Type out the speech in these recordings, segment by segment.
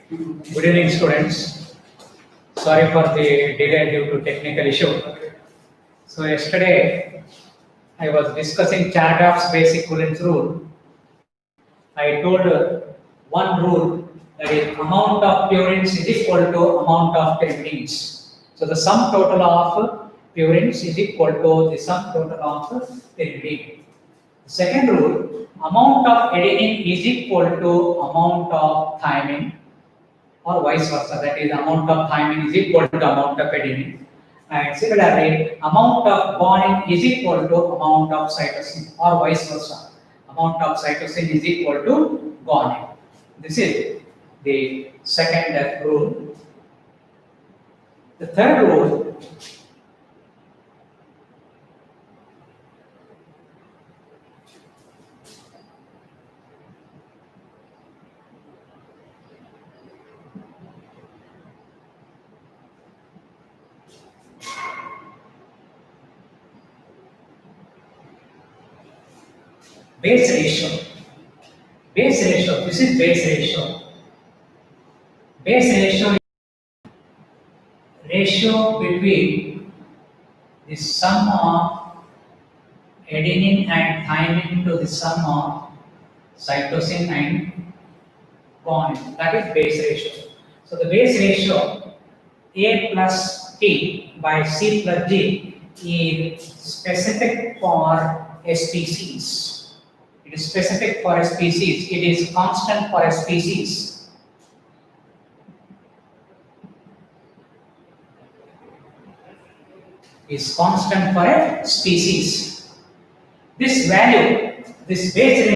Good evening, students. Sorry for the delay due to technical issue. So yesterday I was discussing Chargaff's basic equivalence rule. I told one rule, that is amount of purines is equal to amount of pyrimidines. So the sum total of purines is equal to the sum total of pyrimidine. The second rule, amount of adenine is equal to amount of thymine, or vice versa, that is amount of thymine is equal to amount of adenine, and similarly amount of guanine is equal to amount of cytosine, or vice versa, amount of cytosine is equal to guanine. This is the second rule. The third rule, base ratio. Base ratio, this is base ratio. Base ratio is ratio between the sum of adenine and thymine to the sum of cytosine and guanine. That is base ratio. So the base ratio A plus T by C plus G is specific for a species. It is specific for a species. It is constant for a species. Is constant for a species. This value, this base ratio,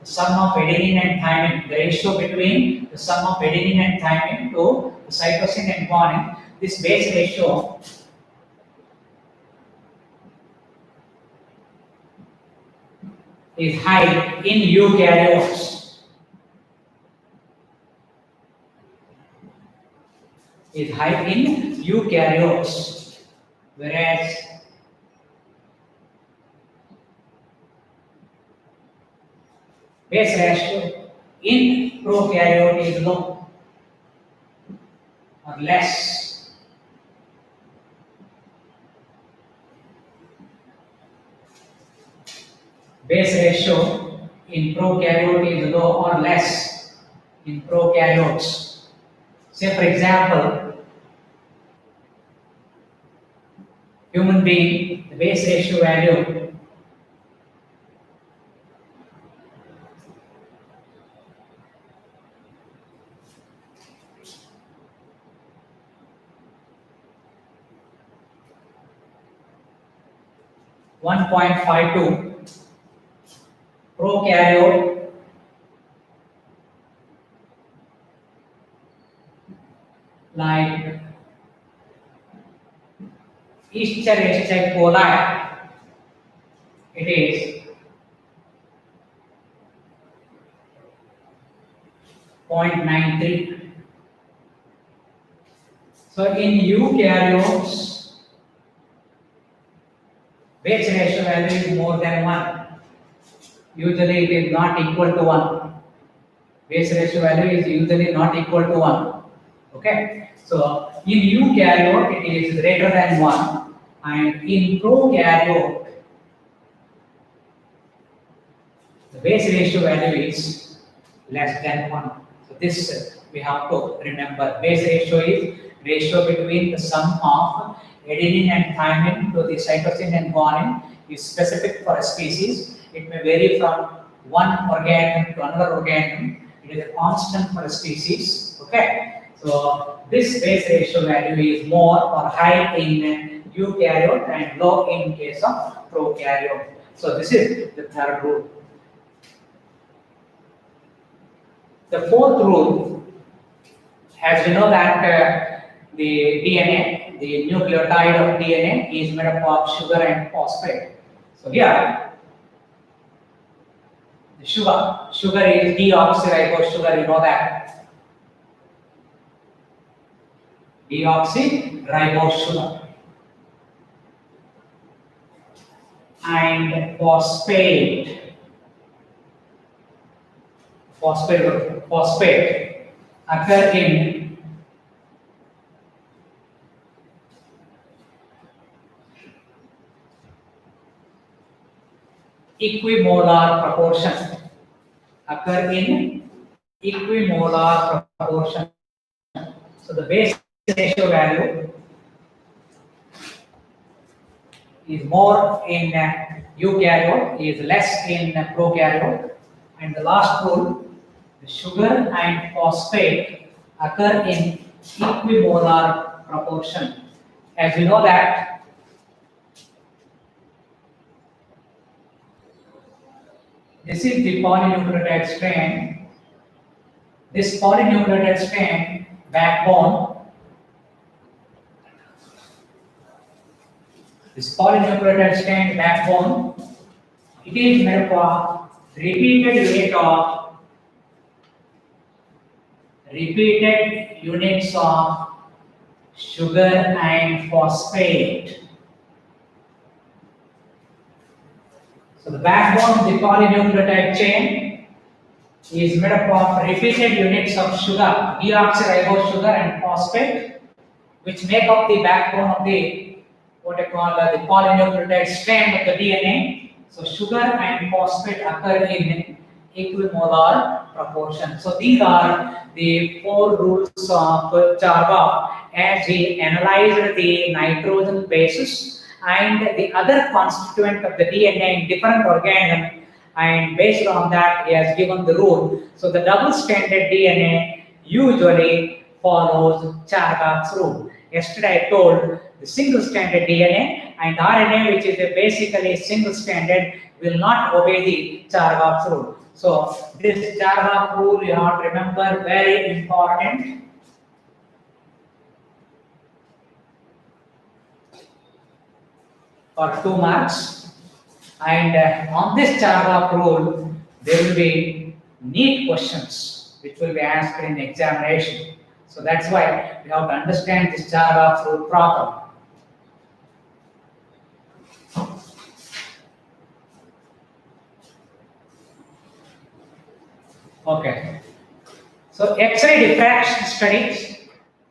the sum of adenine and thymine, the ratio between the sum of adenine and thymine to the cytosine and guanine, this base ratio is high in eukaryotes. Is high in eukaryotes, whereas base ratio in prokaryote is low or less. Base ratio in prokaryote is low or less in prokaryotes. Say for example, human being, the base ratio value (1.52). Prokaryote like Escherichia coli, it is 0.93. So in eukaryotes, base ratio value is more than 1. Usually it is not equal to 1. Base ratio value is usually not equal to 1. Okay. So in eukaryote it is greater than 1, and in prokaryote the base ratio value is less than 1. So this we have to remember. Base ratio is ratio between the sum of adenine and thymine to the cytosine and guanine, is specific for a species. It may vary from one organism to another organism. It is a constant for a species. Okay. So this base ratio value is more or high in eukaryote and low in case of prokaryote. So this is the third rule. The fourth rule, as we know that the DNA, the nucleotide of DNA is made up of sugar and phosphate. So here, the sugar is deoxyribose sugar, you know that. Deoxyribose sugar. And phosphate occur in equimolar proportion. Occur in equimolar proportion. So the base ratio value is more in eukaryote, is less in prokaryote. And the last rule, the sugar and phosphate occur in equimolar proportion. As you know that this is the polynucleotide strand. This polynucleotide strand backbone, this polynucleotide strand backbone, it is made of repeated units of sugar and phosphate. So the backbone of the polynucleotide chain is made up of repeated units of sugar, deoxyribose sugar and phosphate, which make up the backbone of the what I call the polynucleotide strand of the DNA. So sugar and phosphate occur in equimolar proportion. So these are the 4 rules of Chargaff as we analyzed the nitrogen bases and the other constituent of the DNA in different organisms, and based on that he has given the rule. So the double stranded DNA usually follows Chargaff's rule. Yesterday I told the single stranded DNA and RNA, which is basically single stranded, will not obey the Chargaff's rule. So this Chargaff rule you have to remember, very important. For 2 marks, and on this Chargaff rule there will be neat questions which will be asked in examination. So that's why we have to understand this Chargaff rule properly. Okay. So X-ray diffraction studies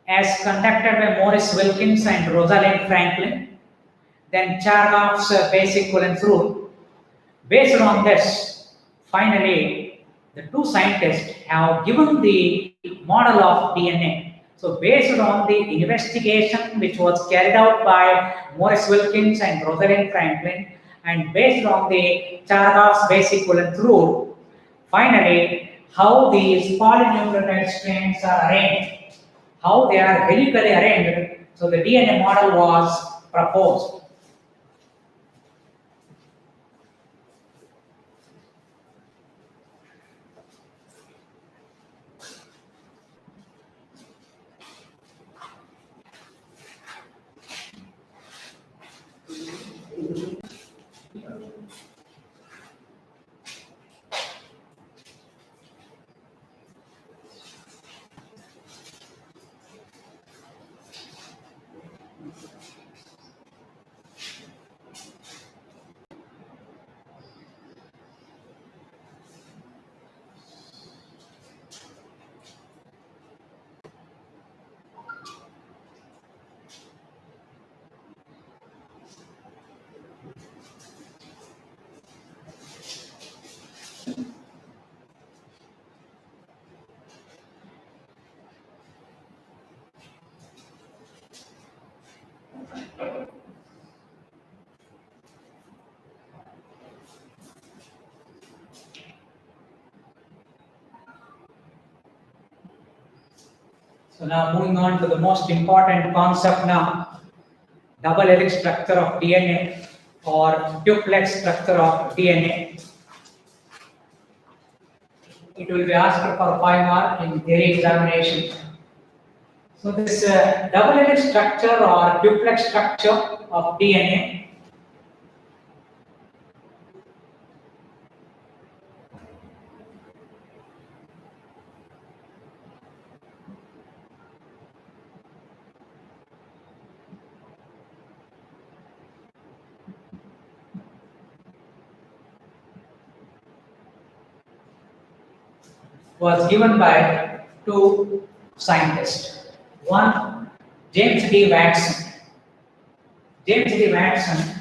as conducted by Maurice Wilkins and Rosalind Franklin, then Chargaff's basic Coulomb rule. Based on this, finally, the 2 scientists have given the model of DNA. So based on the investigation which was carried out by Maurice Wilkins and Rosalind Franklin, and based on the Chargaff's basic Coulomb rule, finally, how these polynucleotide strands are arranged, how they are helically arranged. So the DNA model was proposed. So now moving on to the most important concept now, double helix structure of DNA or duplex structure of DNA. It will be asked for 5 marks in theory examination. So this double helix structure or duplex structure of DNA was given by two scientists. One, James D. Watson. James D. Watson,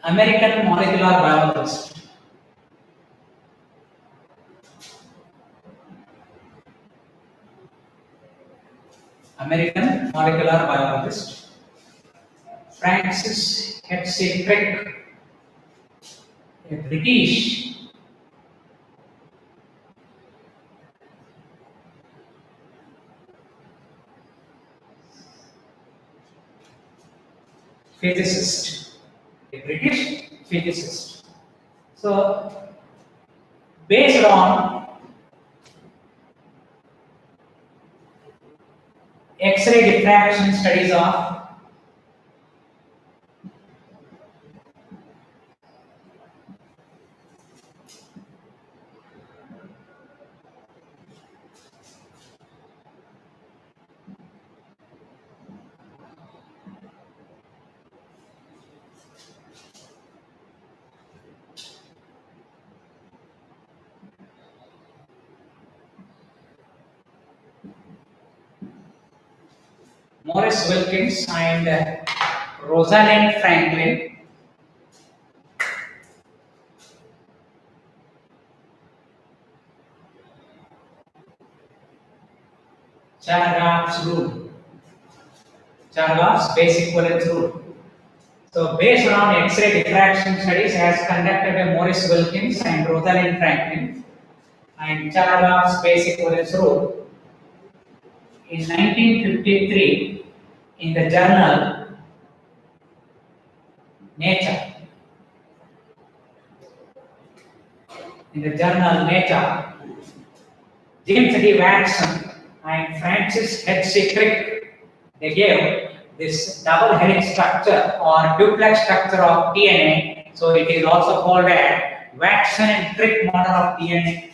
American molecular biologist. American molecular biologist. Francis H.C. Crick, a British physicist. A British physicist. So, based on X-ray diffraction studies of Maurice Wilkins and Rosalind Franklin, Chargaff's rule, Chargaff's basic valence rule. So, based on X-ray diffraction studies as conducted by Maurice Wilkins and Rosalind Franklin and Chargaff's basic valence rule, in 1953, in the journal Nature, James D. Watson and Francis H.C. Crick, they gave this double helix structure or duplex structure of DNA. So it is also called a Watson and Crick model of DNA.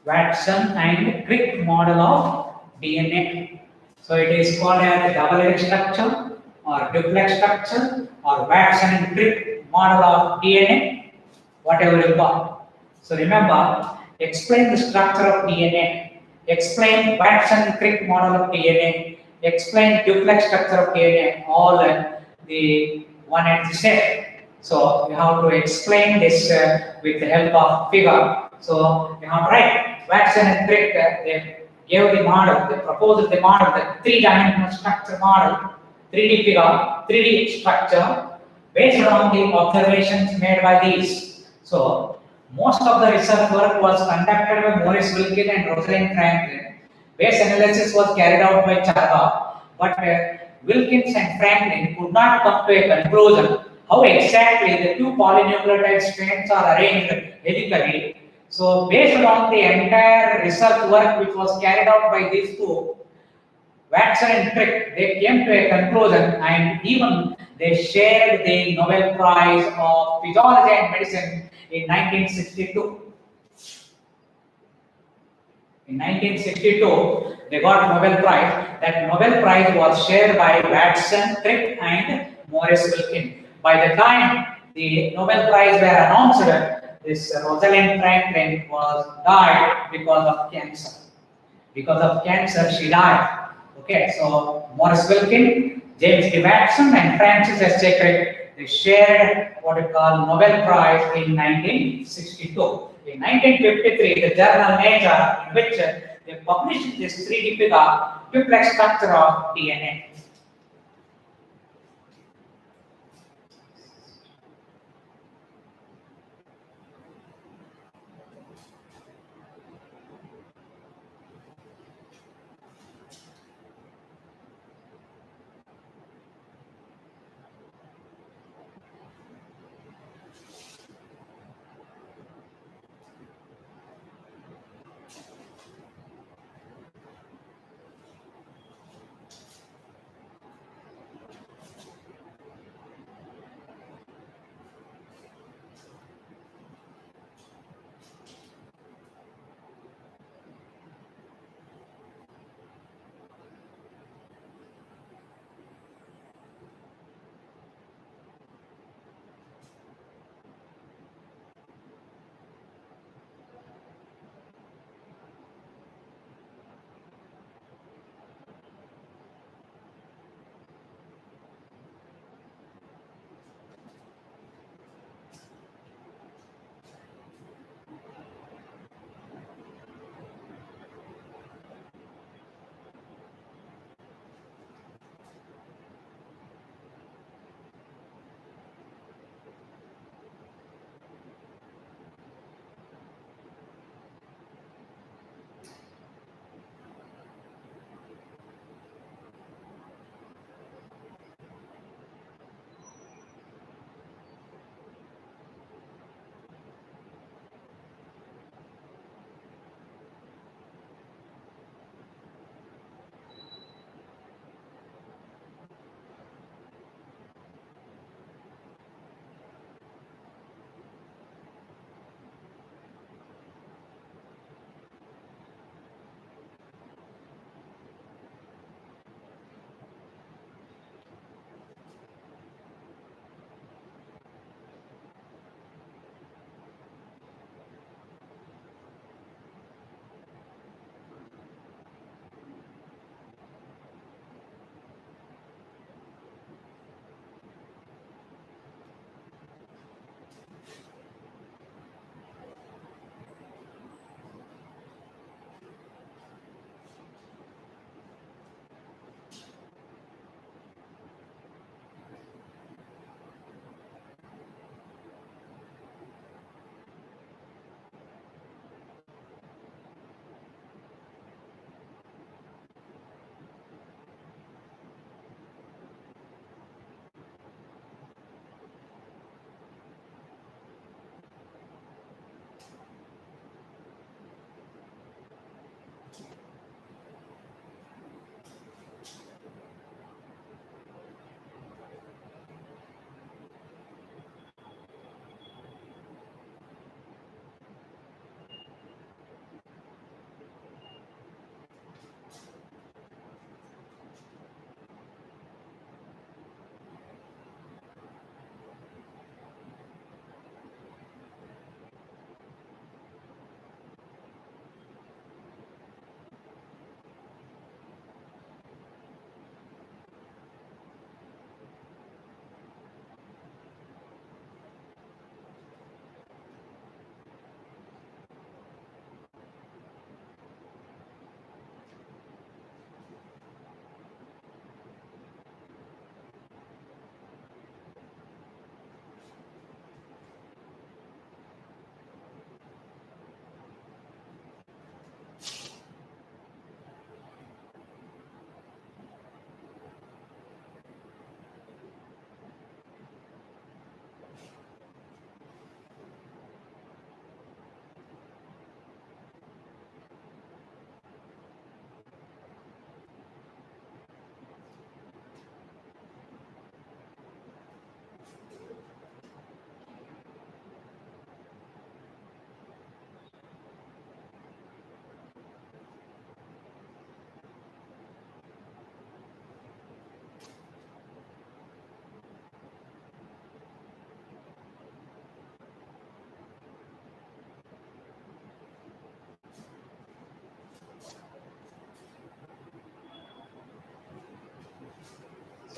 Watson and Crick model of DNA. So it is called as double helix structure or duplex structure or Watson and Crick model of DNA, whatever you call. So remember, explain the structure of DNA, explain Watson and Crick model of DNA, explain duplex structure of DNA, all the one and the same. So you have to explain this with the help of figure. So you have to write Watson and Crick, they gave the model, they proposed the model, the three-dimensional structure model, 3D figure, 3D structure, based on the observations made by these. So most of the research work was conducted by Maurice Wilkins and Rosalind Franklin. Base analysis was carried out by Chargaff, but Wilkins and Franklin could not come to a conclusion how exactly the two polynucleotide strains are arranged helically. So based on the entire research work which was carried out by these two, Watson and Crick, they came to a conclusion and even they shared the Nobel Prize of Physiology and Medicine in 1962. In 1962, they got Nobel Prize. That Nobel Prize was shared by Watson, Crick and Maurice Wilkins. By the time the Nobel Prize were announced, this Rosalind Franklin was died because of cancer. Because of cancer, she died. Okay, so Maurice Wilkins, James D. Watson, and Francis H.C. Crick, they shared what we call Nobel Prize in 1962. In 1953, the journal Nature, in which they published this 3D figure, duplex structure of DNA.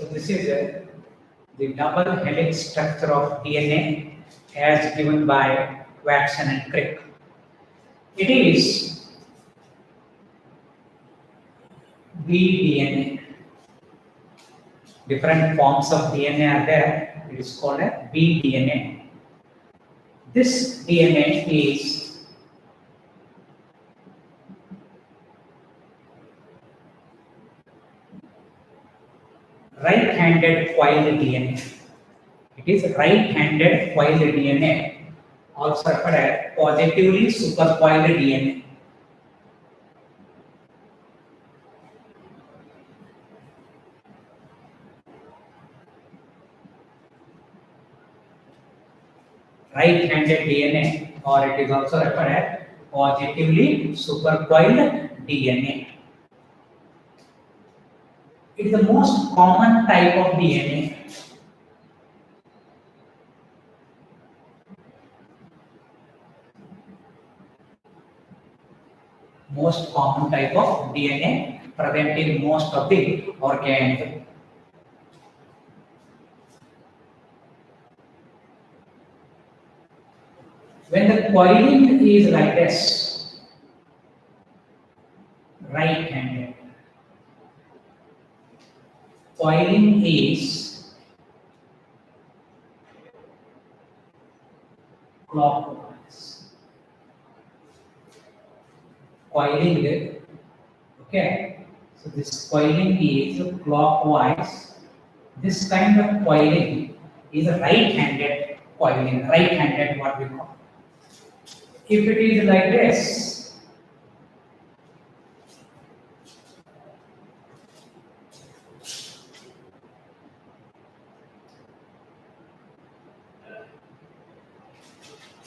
So this is the double helix structure of DNA as given by Watson and Crick. It is vDNA. Different forms of DNA are there. It is called a vDNA. This DNA is right-handed coiled DNA. It is right-handed coiled DNA, also referred as positively supercoiled DNA. Right-handed DNA, or it is also referred as positively supercoiled DNA. It is the most common type of DNA. Most common type of DNA present in most of the organisms. When the coiling is like this, right-handed, coiling is clockwise. Coiling, okay. So this coiling is clockwise. This kind of coiling is a right-handed coiling. Right-handed, what we call. If it is like this,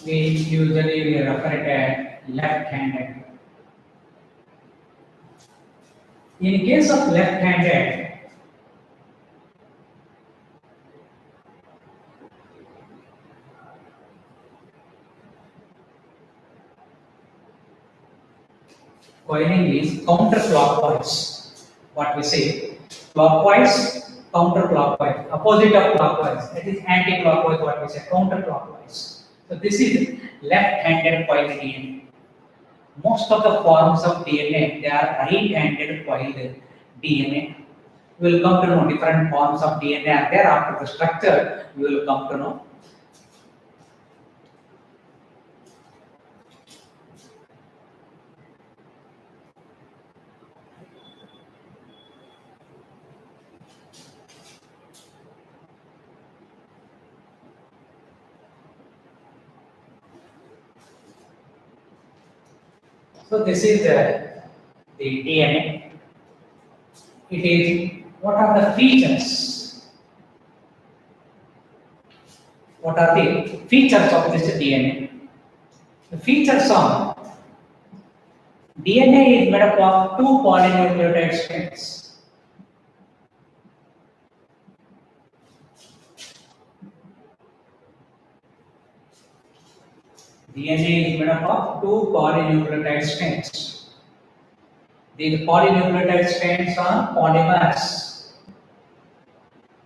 we usually refer it as left-handed. In case of left-handed, coiling is counterclockwise. What we say, clockwise, counterclockwise, opposite of clockwise. That is anti-clockwise. What we say, counterclockwise. So this is left-handed coiled DNA. Most of the forms of DNA, they are right-handed coiled DNA. We will come to know different forms of DNA are there. After the structure, we will come to know. So this is the DNA. It is, what are the features? What are the features of this DNA? The features are DNA is made up of two polynucleotide strands. DNA is made up of two polynucleotide strands. These polynucleotide strands are polymers.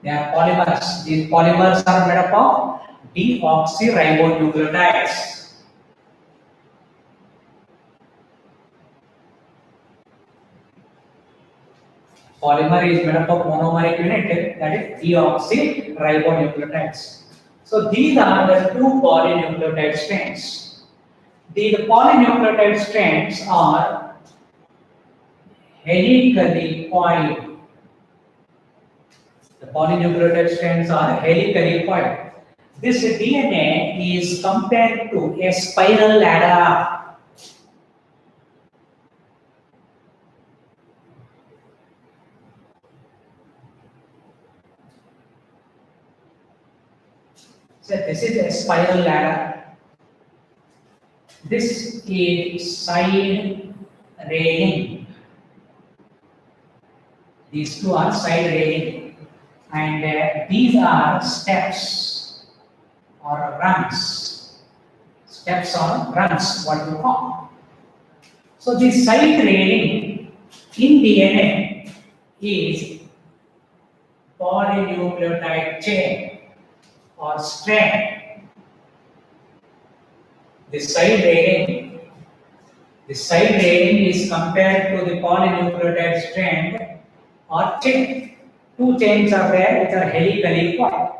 They are polymers. These polymers are made up of deoxyribonucleotides. Polymer is made up of monomeric unit, that is deoxyribonucleotides. So these are the two polynucleotide strands. These polynucleotide strands are helically coiled. The polynucleotide strands are helically coiled. This DNA is compared to a spiral ladder. So this is a spiral ladder. This is side railing. These two are side railing, and these are steps or rungs. Steps or rungs, what you call. So this side railing in DNA is polynucleotide chain or strand. The side railing is compared to the polynucleotide strand or chain. Two chains are there which are helically coiled.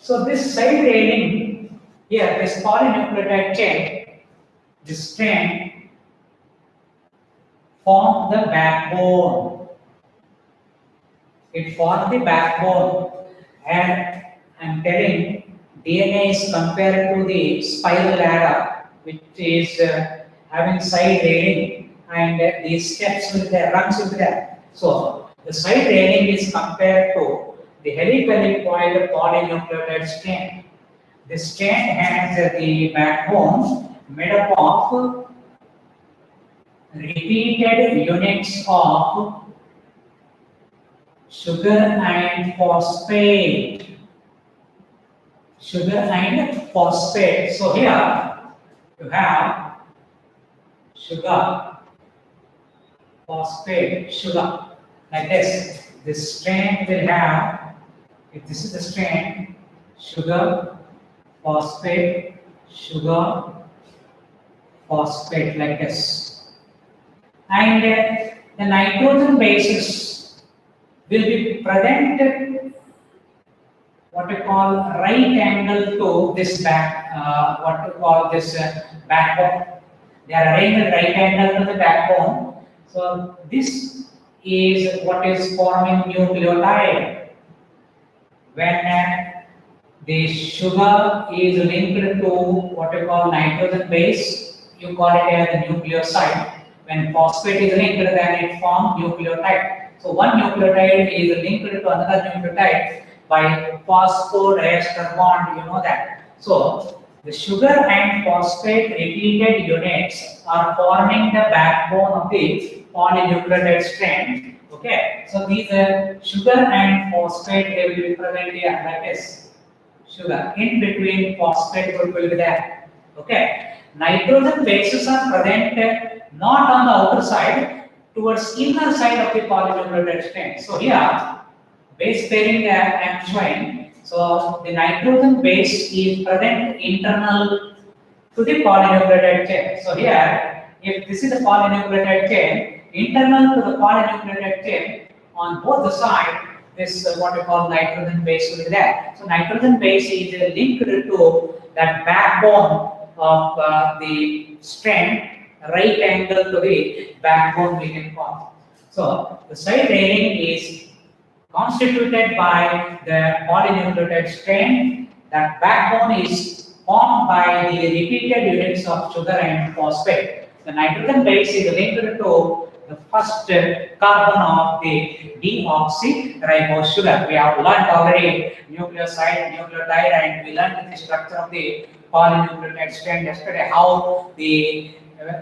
So this side railing here, this polynucleotide chain, this strand form the backbone. It forms the backbone, and I'm telling DNA is compared to the spiral ladder, which is having side railing, and these steps will there, rungs will there. So the side railing is compared to the helically coiled polynucleotide strand. The strand has the backbone made up of repeated units of sugar and phosphate. Sugar and phosphate. So here you have sugar, phosphate, sugar. Like this. This strand will have, if this is the strand, sugar, phosphate, sugar, phosphate, like this. And the nitrogen bases will be present what we call right angle to this backbone. They are arranged at right angle to the backbone. So this is what is forming nucleotide. When the sugar is linked to what we call nitrogen base, you call it as the nucleoside. When phosphate is linked, then it forms nucleotide. So one nucleotide is linked to another nucleotide by phosphodiester bond, you know that. So the sugar and phosphate repeated units are forming the backbone of the polynucleotide strand. Okay, so these sugar and phosphate, they will be present here like this. Sugar in between phosphate group will be there. Okay, nitrogen bases are present not on the outer side, towards inner side of the polynucleotide strand. So here base pairing I am showing. So the nitrogen base is present internal to the polynucleotide chain. So here, if this is the polynucleotide chain, internal to the polynucleotide chain, on both the sides, this what we call nitrogen base will be there. So nitrogen base is linked to that backbone of the strand, right angle to the backbone we can call. So the side railing is constituted by the polynucleotide strand. That backbone is formed by the repeated units of sugar and phosphate. The nitrogen base is linked to the first carbon of the deoxyribose sugar. We have learned already nucleoside, nucleotide, and we learned the structure of the polynucleotide strand yesterday, how the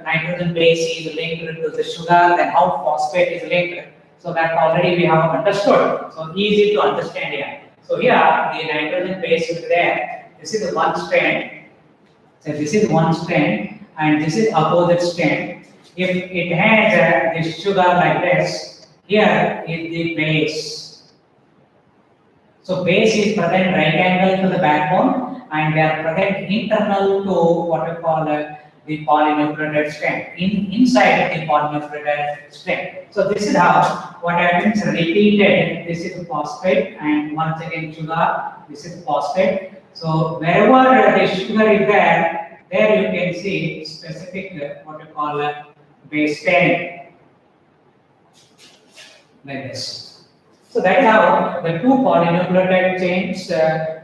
nitrogen base is linked to the sugar, then how phosphate is linked. So that already we have understood. So easy to understand here. So here the nitrogen base is there. This is the one strand. So this is one strand and this is opposite strand. If it has this sugar like this, here is the base. So base is present right angle to the backbone and they are present internal to what we call the polynucleotide strand, inside the polynucleotide strand. So this is how what happens repeated. This is phosphate and once again sugar. This is phosphate. So wherever the sugar is there you can see specific what we call base pairing like this. So that is how the two polynucleotide chains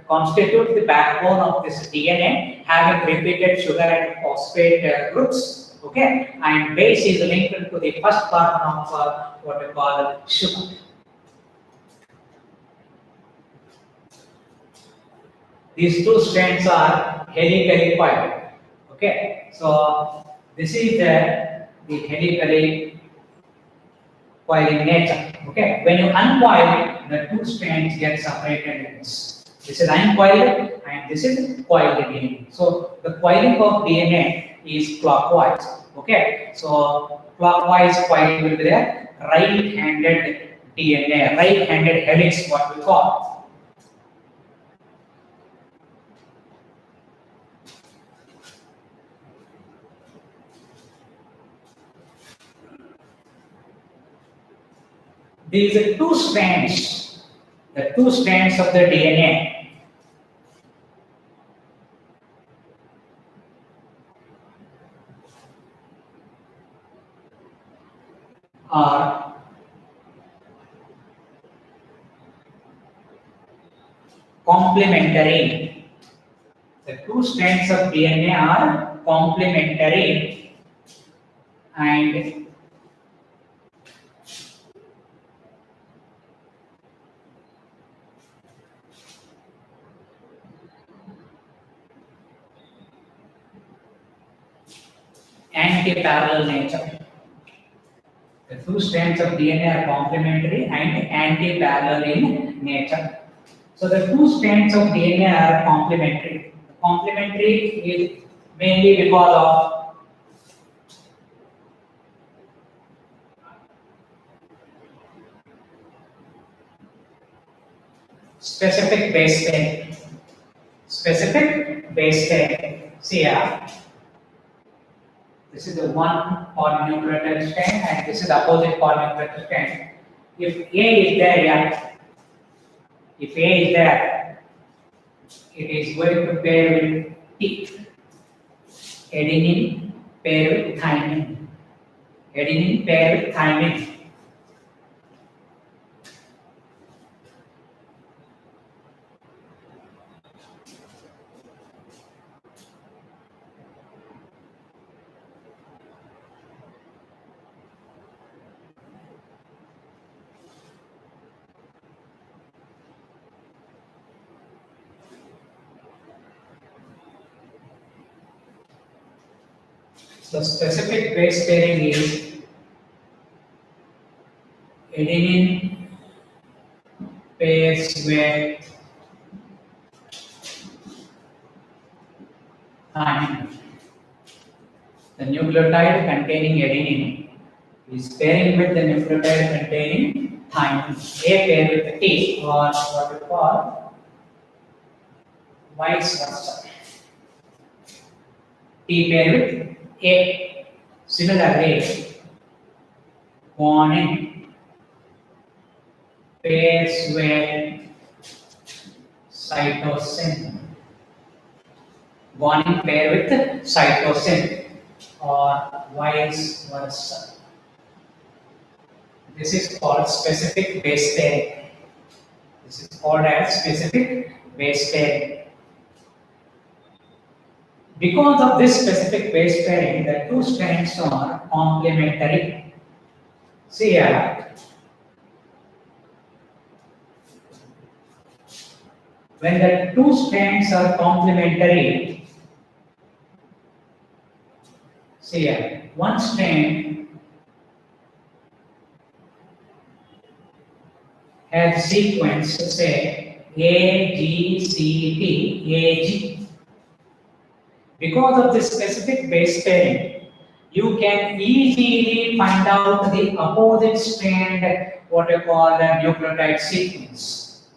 constitute the backbone of this DNA, having repeated sugar and phosphate groups. Okay, and base is linked to the first carbon of what we call sugar. These two strands are helically coiled. Okay, so this is the helically coiling nature. Okay, when you uncoil, the two strands get separated in this. This is uncoiled and this is coiled DNA. So the coiling of DNA is clockwise. Okay, so clockwise coiling will be there. Right-handed DNA, right-handed helix, what we call. These are two strands, the two strands of the DNA are complementary. The two strands of DNA are complementary and anti-parallel nature. The two strands of DNA are complementary and anti-parallel in nature. So the two strands of DNA are complementary. Complementary is mainly because of specific base pair. Specific base pair. See here, this is the one polynucleotide strand and this is the opposite polynucleotide strand. If A is there, yeah, if A is there, it is going to pair with T. Adenine pair with thymine. Adenine pair with thymine. So specific base pairing is adenine pairs with thymine. The nucleotide containing adenine is pairing with the nucleotide containing thymine. A pair with the T, or what we call vice versa. T pair with A. Similarly, guanine pairs with cytosine. Guanine pair with cytosine, or vice versa. This is called specific base pairing. This is called as specific base pairing. Because of this specific base pairing, the two strands are complementary. See here, when the two strands are complementary, see here, one strand has sequence, say A, G, C, T, A, G. Because of this specific base pairing, you can easily find out the opposite strand, what you call the nucleotide sequence.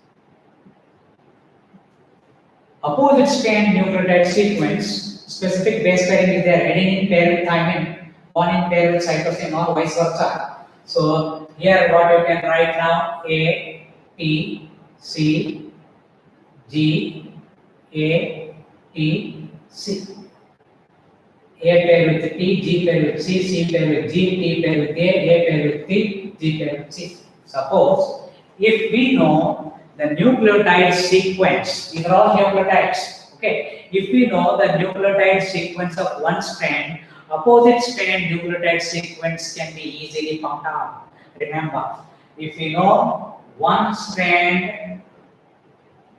Opposite strand nucleotide sequence, specific base pairing is there, adenine pair with thymine, guanine pair with cytosine, or vice versa. So here what you can write now, A, T, C, G, A, T, C. A pair with T, G pair with C, C pair with G, T pair with A pair with T, G pair with C. Suppose if we know the nucleotide sequence, these are all nucleotides. Okay, if we know the nucleotide sequence of one strand, opposite strand nucleotide sequence can be easily found out. Remember, if we know one strand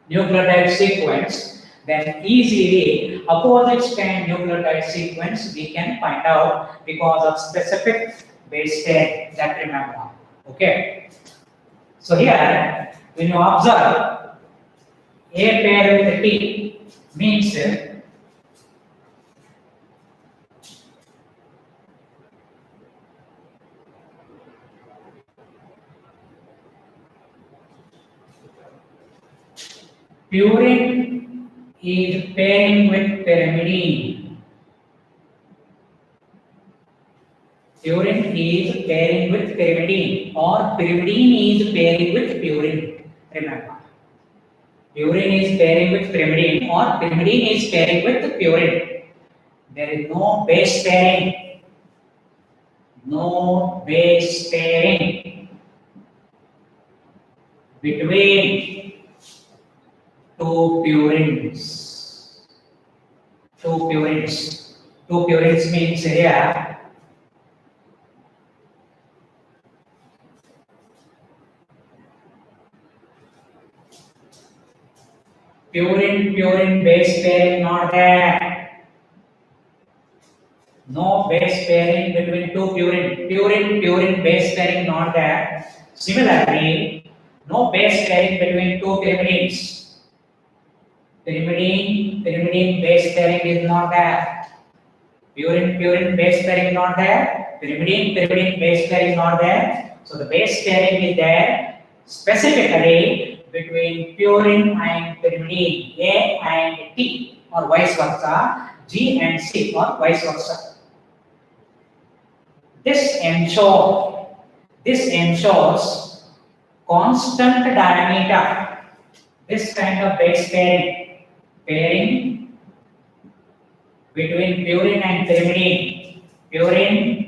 nucleotide sequence, then easily opposite strand nucleotide sequence we can find out because of specific base pair, that remember. Okay. So here, when you observe A pair with T means Purine is pairing with pyrimidine. Purine is pairing with pyrimidine, or pyrimidine is pairing with purine. Remember, purine is pairing with pyrimidine, or pyrimidine is pairing with purine. There is no base pairing. No base pairing between two purines. Two purines. Two purines means here purine base pairing not there. No base pairing between two purine base pairing not there. Similarly, no base pairing between two pyrimidines. Pyrimidine base pairing is not there. Purine base pairing not there. Pyrimidine base pairing not there. So the base pairing is there specifically between purine and pyrimidine, A and T, or vice versa, G and C, or vice versa. This ensures constant diameter. This kind of base pairing between purine and pyrimidine. Purine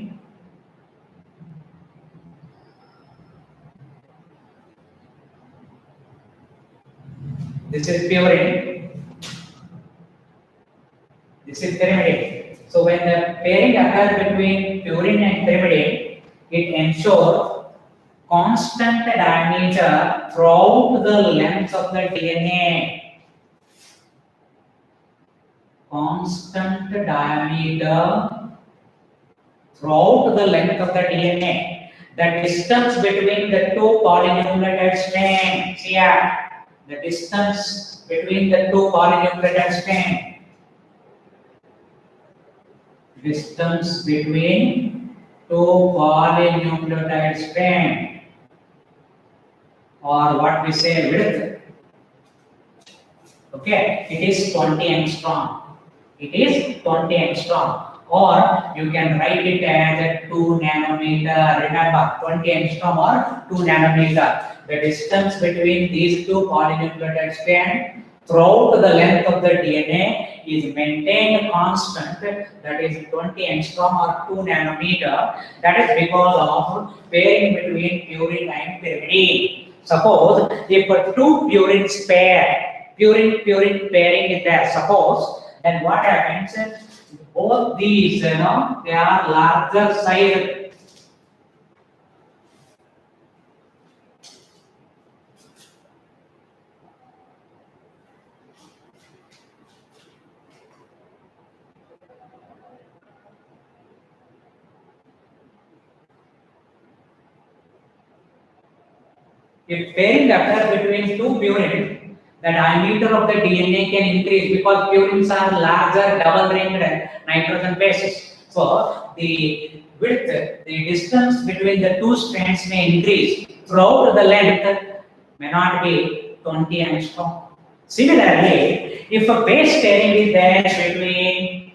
this is purine, this is pyrimidine. So when the pairing occurs between purine and pyrimidine, it ensures constant diameter throughout the length of the DNA. Constant diameter throughout the length of the DNA. The distance between the two polynucleotide strands here. The distance between the two polynucleotide strands. Distance between two polynucleotide strands, or what we say width. Okay, it is 20 angstrom. It is 20 angstrom, or you can write it as a 2 nanometer. Remember, 20 angstrom or 2 nanometer. The distance between these two polynucleotide strands throughout the length of the DNA is maintained constant, that is 20 angstrom or 2 nanometer. That is because of pairing between purine and pyrimidine. Suppose if two purines pair, purine pairing is there, suppose, then what happens? Both these, they are larger size. If pairing occurs between two purines, the diameter of the DNA can increase because purines are larger double-ringed nitrogen bases. So the width, the distance between the two strands may increase. Throughout the length may not be 20 angstrom. Similarly, if a base pairing is there between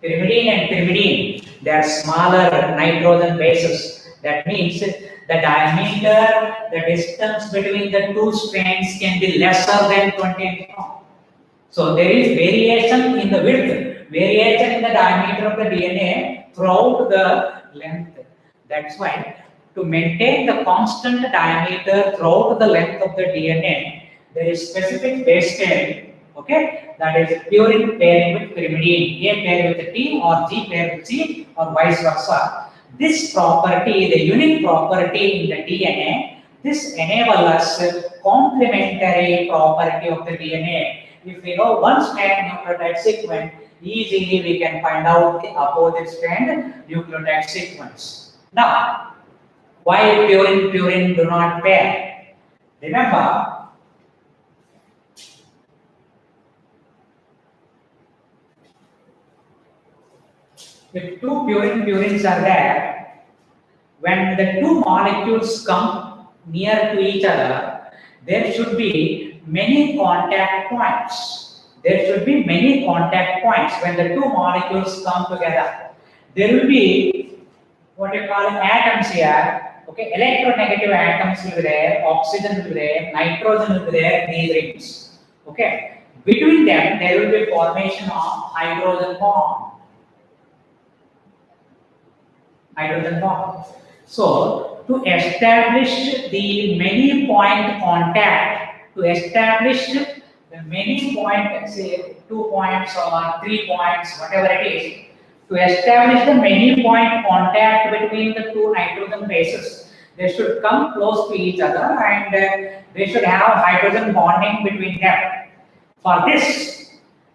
pyrimidine and pyrimidine, they are smaller nitrogen bases. That means the diameter, the distance between the two strands can be lesser than 20 angstrom. So there is variation in the width, variation in the diameter of the DNA throughout the length. That's why to maintain the constant diameter throughout the length of the DNA, there is specific base pairing. Okay, that is purine pairing with pyrimidine, A paired with T or G paired with C or vice versa. This property is a unique property in the DNA. This enables us complementary property of the DNA. If we know one strand nucleotide sequence, easily we can find out the opposite strand nucleotide sequence. Now, why purine do not pair? Remember, if two purines are there, when the two molecules come near to each other, there should be many contact points. There should be many contact points when the two molecules come together. There will be what you call atoms here. Okay, electronegative atoms will be there, oxygen will be there, nitrogen will be there, these rings. Okay, between them there will be formation of hydrogen bond. Hydrogen bond. So to establish the many point contact, to establish the many point, say 2 points or 3 points, whatever it is, to establish the many point contact between the two nitrogen bases, they should come close to each other and they should have hydrogen bonding between them. For this,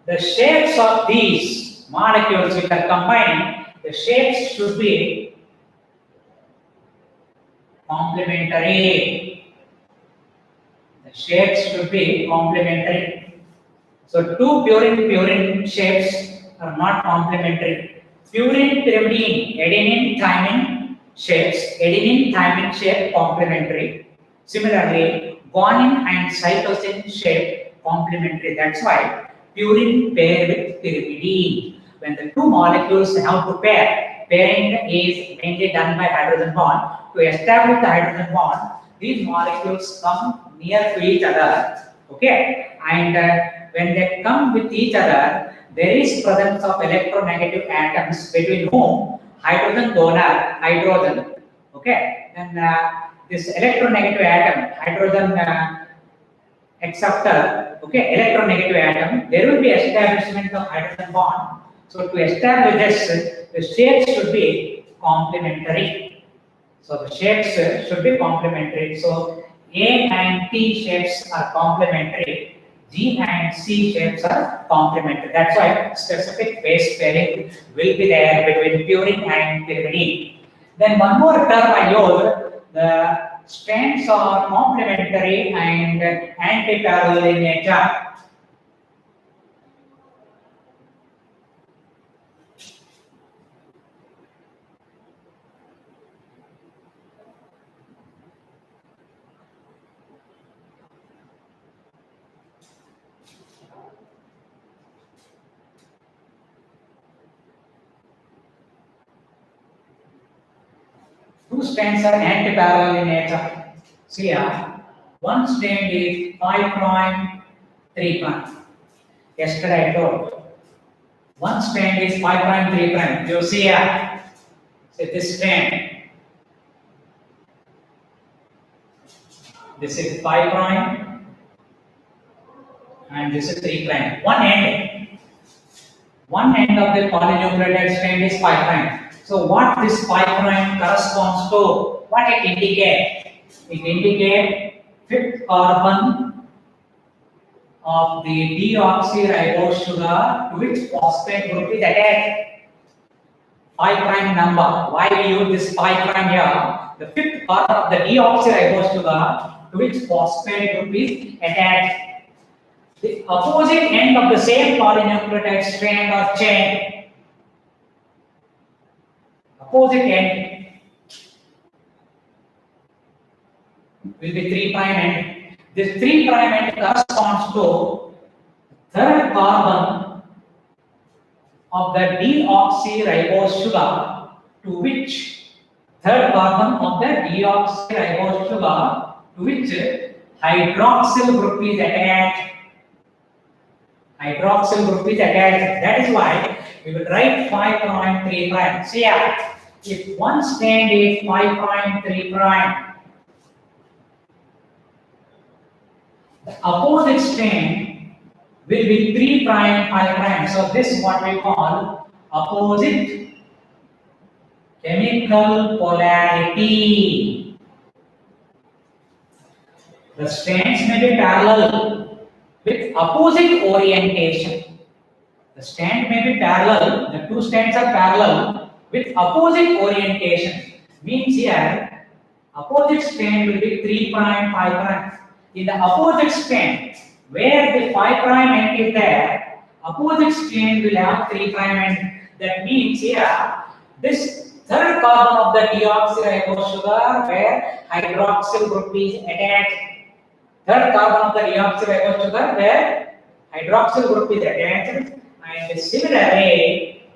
the shapes of these molecules which are combining, the shapes should be complementary. The shapes should be complementary. So two purine shapes are not complementary. Purine, pyrimidine, adenine, thymine shapes, adenine, thymine shape complementary. Similarly, guanine and cytosine shape complementary. That's why purine pair with pyrimidine. When the two molecules have to pair, pairing is mainly done by hydrogen bond. To establish the hydrogen bond, these molecules come near to each other. Okay, and when they come with each other, there is presence of electronegative atoms between whom hydrogen donor, hydrogen. Okay, and this electronegative atom, hydrogen acceptor, okay, electronegative atom, there will be establishment of hydrogen bond. So to establish this, the shapes should be complementary. So the shapes should be complementary. So A and T shapes are complementary. G and C shapes are complementary. That's why specific base pairing will be there between purine and pyrimidine. Then one more term I use, the strands are complementary and anti-parallel in nature. Two strands are anti-parallel in nature. See here, one strand is 5 prime, 3 prime. Yesterday I told. One strand is 5 prime, 3 prime. You see here, say this strand. This is 5 prime and this is 3 prime. One end of the polynucleotide strand is 5 prime. So what this 5 prime corresponds to, what it indicates? It indicates fifth carbon of the deoxyribose sugar to which phosphate group is attached. 5 prime number. Why we use this 5 prime here? The fifth carbon of the deoxyribose sugar to which phosphate group is attached. The opposite end of the same polynucleotide strand or chain. Opposite end will be 3 prime end. This 3 prime end corresponds to third carbon of the deoxyribose sugar to which third carbon of the deoxyribose sugar to which hydroxyl group is attached. Hydroxyl group is attached. That is why we will write 5 prime, 3 prime. See here, if one strand is 5 prime, 3 prime, the opposite strand will be 3 prime, 5 prime. So this is what we call opposite chemical polarity. The strands may be parallel with opposite orientation. The strand may be parallel, the two strands are parallel with opposite orientation. Means here, opposite strand will be 3 prime, 5 prime. In the opposite strand, where the 5 prime end is there, opposite strand will have 3 prime end. That means here, this third carbon of the deoxyribose sugar where hydroxyl group is attached. third carbon of the deoxyribose sugar where hydroxyl group is attached, and similarly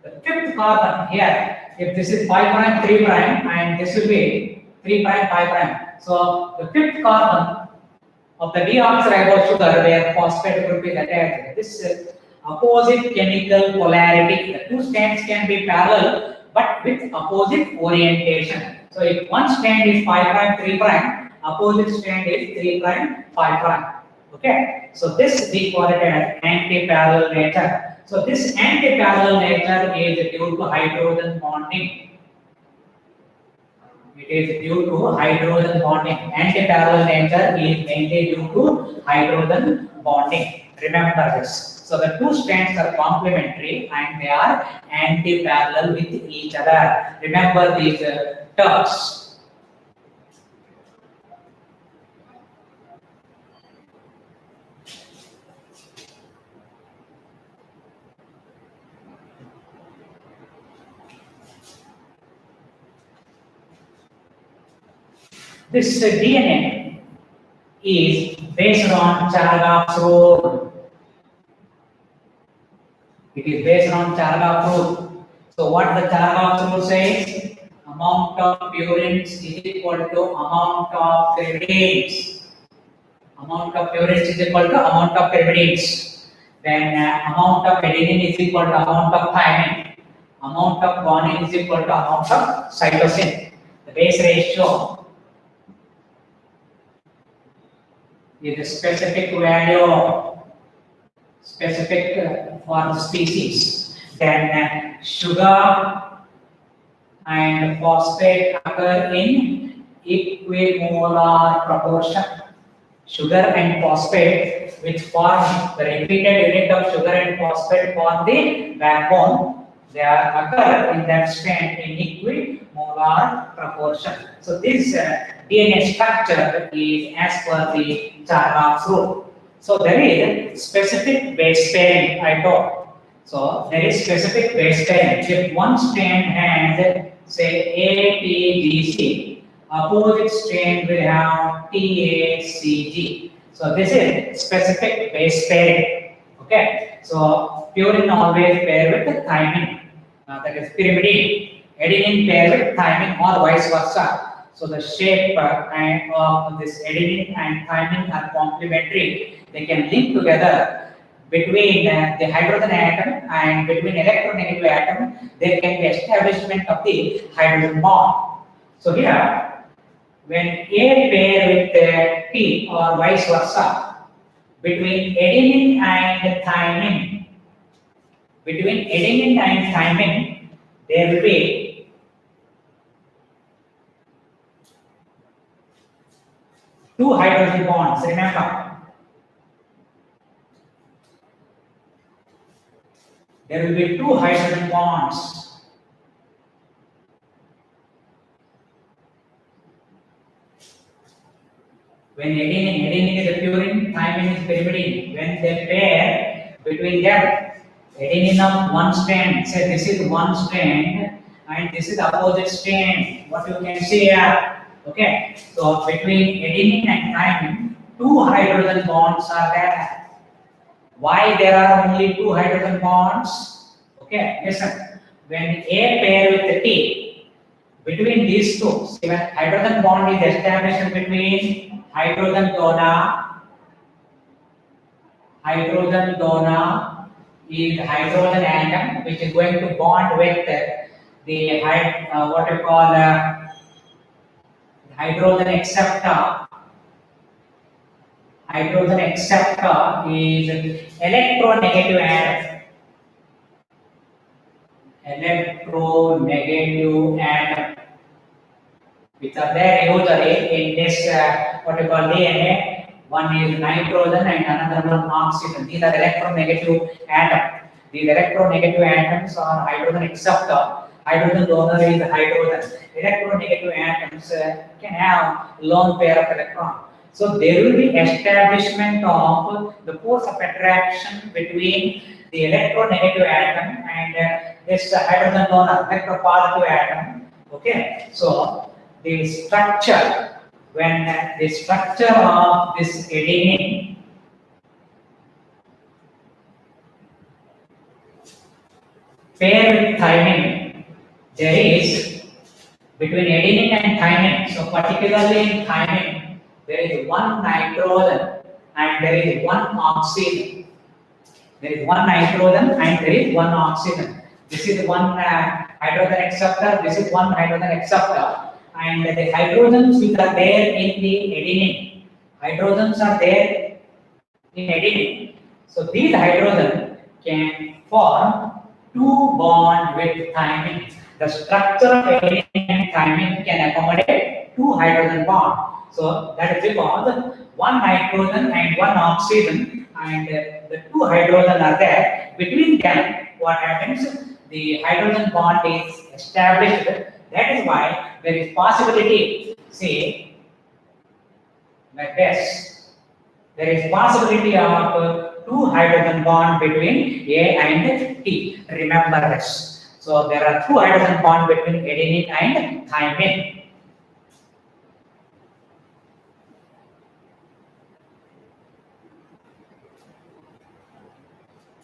the fifth carbon here, if this is 5 prime 3 prime and this will be 3 prime 5 prime, so the fifth carbon of the deoxyribose sugar where phosphate group is attached, this opposite chemical polarity, the two strands can be parallel but with opposite orientation. So if one strand is 5 prime 3 prime, opposite strand is 3 prime 5 prime. Okay, so this we call it as anti-parallel nature. So this anti-parallel nature is due to hydrogen bonding. It is due to hydrogen bonding. Anti-parallel nature is mainly due to hydrogen bonding. Remember this. So the two strands are complementary and they are anti-parallel with each other. Remember these terms. This DNA is based on Chargaff's rule. It is based on Chargaff's rule. So what the Chargaff's rule says? Amount of purines is equal to amount of pyrimidines. Amount of purines is equal to amount of pyrimidines. Then amount of adenine is equal to amount of thymine. Amount of guanine is equal to amount of cytosine. The base ratio is a specific value, specific for the species. Then sugar and phosphate occur in equimolar proportion. Sugar and phosphate, which form the repeated unit of sugar and phosphate form the backbone, they are occur in that strand in equimolar proportion. So this DNA structure is as per the Chargaff's rule. So there is specific base pairing, I told. So there is specific base pairing. If one strand has say ATGC, opposite strand will have TACG. So this is specific base pairing. Okay. So purine always pair with thymine. That is pyrimidine. Adenine pair with thymine or vice versa. So the shape of this adenine and thymine are complementary. They can link together between the hydrogen atom and between electronegative atom. There can be establishment of the hydrogen bond. So here, when A pair with T or vice versa, between adenine and thymine, there will be two hydrogen bonds. Remember, there will be two hydrogen bonds. When adenine is a purine, thymine is pyrimidine. When they pair between them, adenine of one strand, say this is one strand and this is opposite strand. What you can see here, okay? So between adenine and thymine, two hydrogen bonds are there. Why there are only two hydrogen bonds? Okay, listen. When A pair with T, between these two, see when hydrogen bond is established between hydrogen donor is hydrogen atom which is going to bond with the what you call hydrogen acceptor. Hydrogen acceptor is electronegative atom. Electronegative atom, which are there usually in this what you call DNA. One is nitrogen and another one oxygen. These are electronegative atoms. These electronegative atoms are hydrogen acceptor. Hydrogen donor is hydrogen. Electronegative atoms can have lone pair of electrons. So there will be establishment of the force of attraction between the electronegative atom and this hydrogen donor electropositive atom. Okay, so the structure when the structure of this adenine pair with thymine, there is between adenine and thymine. So particularly in thymine, there is one nitrogen and there is one oxygen. There is one nitrogen and there is one oxygen. This is one hydrogen acceptor. This is one hydrogen acceptor, and the hydrogens which are there in the adenine. Hydrogens are there in adenine. So these hydrogen can form two bond with thymine. The structure of adenine and thymine can accommodate two hydrogen bond. So that is because one nitrogen and one oxygen, and the two hydrogen are there. Between them, what happens? The hydrogen bond is established. That is why there is possibility, say, like this. There is possibility of two hydrogen bond between A and T. Remember this. So there are two hydrogen bond between adenine and thymine.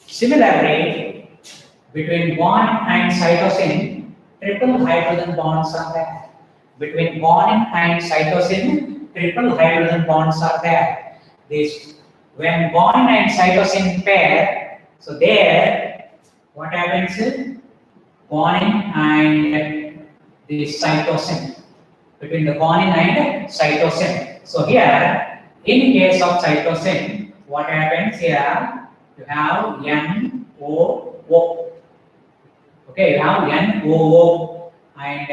Similarly, between guanine and cytosine, triple hydrogen bonds are there. Between guanine and cytosine, triple hydrogen bonds are there. This, when guanine and cytosine pair, so there, what happens is guanine and the cytosine. Between the guanine and cytosine. So here, in case of cytosine, what happens here? You have NOO. Okay, you have NOO, and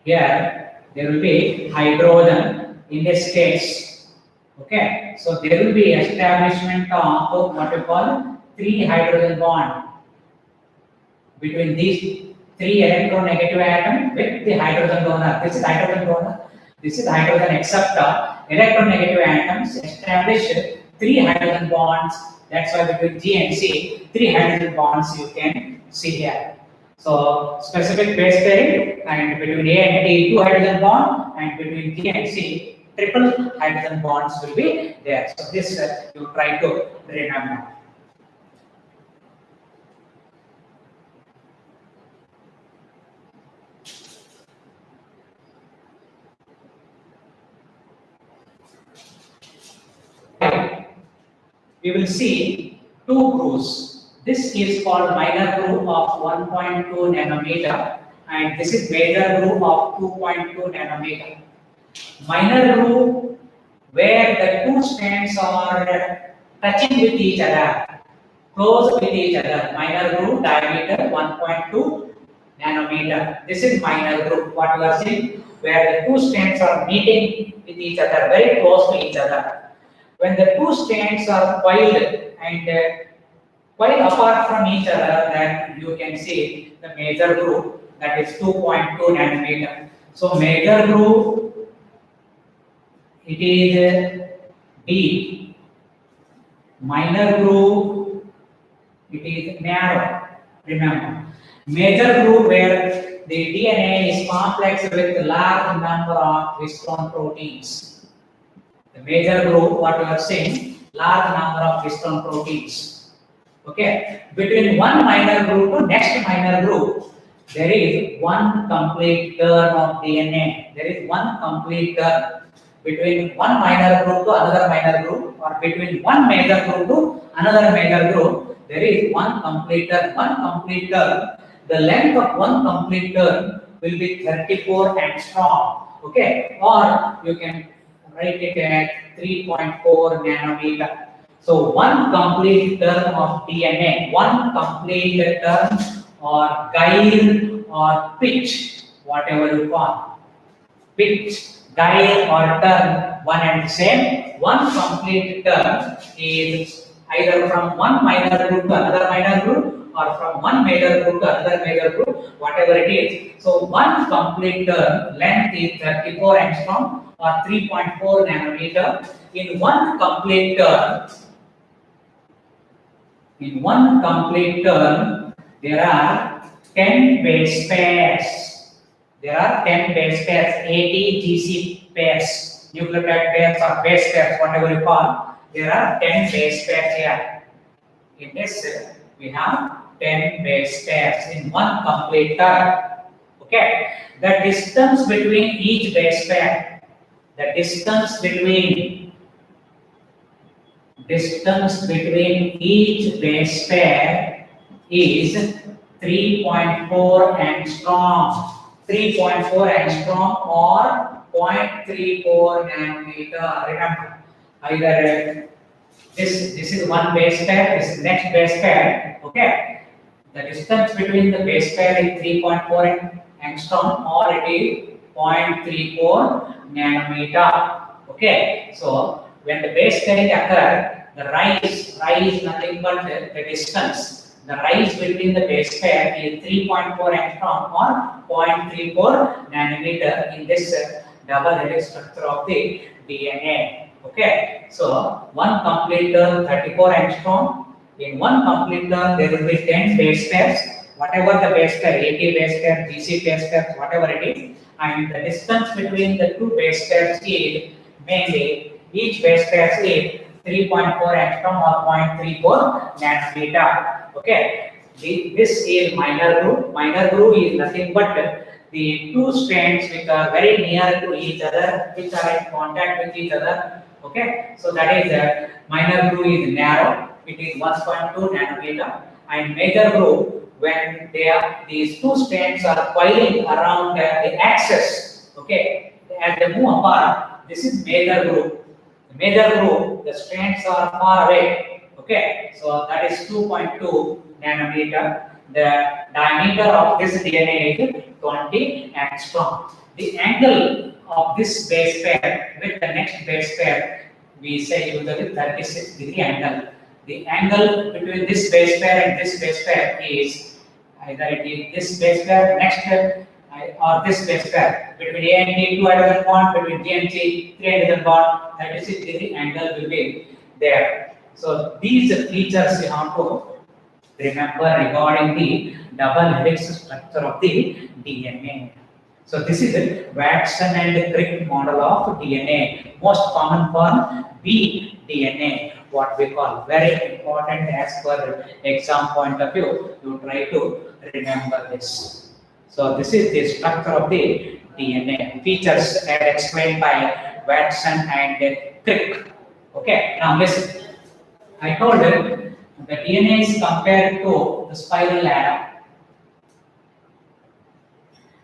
here there will be hydrogen in this case. Okay, so there will be establishment of what we call three hydrogen bond between these three electronegative atoms with the hydrogen donor. This is hydrogen donor. This is hydrogen acceptor. Electronegative atoms establish three hydrogen bonds. That's why between G and C, three hydrogen bonds you can see here. So specific base pairing, and between A and T, two hydrogen bond, and between G and C, triple hydrogen bonds will be there. So this you try to remember. We will see two grooves. This is called minor groove of 1.2 nanometer, and this is major groove of 2.2 nanometer. Minor groove where the two strands are touching with each other, close with each other. Minor groove diameter 1.2 nanometer. This is minor groove. What you are seeing, where the two strands are meeting with each other, very close to each other. When the two strands are coiled and quite apart from each other, then you can see the major groove, that is 2.2 nanometer. So major groove, it is deep. Minor groove, it is narrow. Remember, major groove where the DNA is complex with a large number of histone proteins. The major groove, what you are seeing, large number of histone proteins. Okay, between one minor groove to next minor groove, there is one complete turn of DNA. There is one complete turn between one minor groove to another minor groove, or between one major groove to another major groove. There is one complete turn. One complete turn. The length of one complete turn will be 34 angstrom. Okay, or you can write it at 3.4 nanometer. So one complete turn of DNA, one complete turn or guile or pitch, whatever you call, pitch, guile or turn, one and the same. One complete turn is either from one minor group to another minor group, or from one major group to another major group, whatever it is. So one complete turn length is 34 angstrom or 3.4 nanometer. In one complete turn, there are 10 base pairs. There are 10 base pairs, ATGC pairs, nucleotide pairs or base pairs, whatever you call. There are 10 base pairs here. In this, we have 10 base pairs in one complete turn. Okay, the distance between each base pair, the distance between each base pair is 3.4 angstrom. 3.4 angstrom or 0.34 nanometer. Remember, either this is one base pair, this is next base pair. Okay, the distance between the base pair is 3.4 angstrom or it is 0.34 nanometer. Okay, so when the base pairing occurs, the rise nothing but the distance. The rise between the base pair is 3.4 angstrom or 0.34 nanometer in this double helix structure of the DNA. Okay, so one complete turn 34 angstrom. In one complete turn, there will be 10 base pairs. Whatever the base pair, AT base pair, GC base pair, whatever it is, and the distance between the two base pairs is mainly each base pair is 3.4 angstrom or 0.34 nanometer. Okay, this is minor groove. Minor groove is nothing but the two strands which are very near to each other, which are in contact with each other. Okay, so that is minor groove is narrow. It is 1.2 nanometer, and major groove when these two strands are coiling around the axis. Okay, as they move apart, this is major groove. The major groove, the strands are far away. Okay, so that is 2.2 nanometer. The diameter of this DNA is 20 angstrom. The angle of this base pair with the next base pair, we say usually 36 degree angle. The angle between this base pair and this base pair is either it is this base pair, next or this base pair. Between A and T, 2 hydrogen bond, between G and G, 3 hydrogen bond, 36 degree angle will be there. So these features you have to remember regarding the double helix structure of the DNA. So this is a Watson and Crick model of DNA, most common form B DNA, what we call very important as per exam point of view. You try to remember this. So this is the structure of the DNA. Features as explained by Watson and Crick. Okay, now listen. I told you the DNA is compared to the spiral ladder.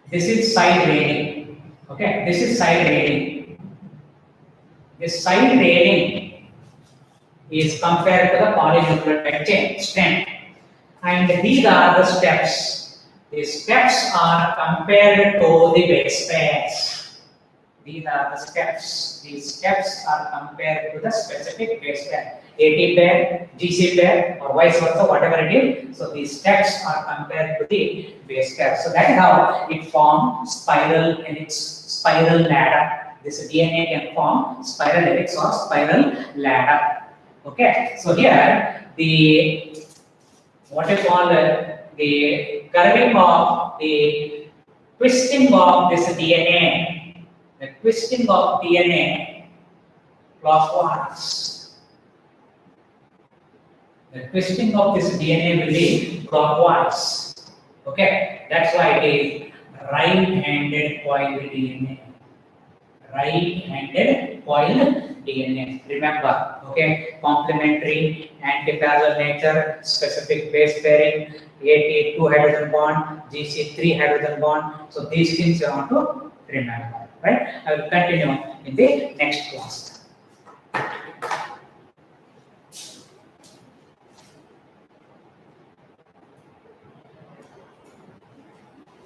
This is side railing. Okay, this is side railing. This side railing is compared to the polynucleotide chain strand, and these are the steps. The steps are compared to the base pairs. These are the steps. These steps are compared to the specific base pair, AT pair, GC pair, or vice versa, whatever it is. So these steps are compared to the base pair. So that is how it forms spiral helix, spiral ladder. This DNA can form spiral helix or spiral ladder. Okay. So here the what is called the curving of the twisting of this DNA. The twisting of DNA clockwise. The twisting of this DNA will be clockwise. Okay, that's why it is right-handed coiled DNA. Right-handed coiled DNA. Remember, okay, complementary, antiparallel nature, specific base pairing, AT 2 hydrogen bond, GC 3 hydrogen bond. So these things you want to remember. Right? I will continue in the next class.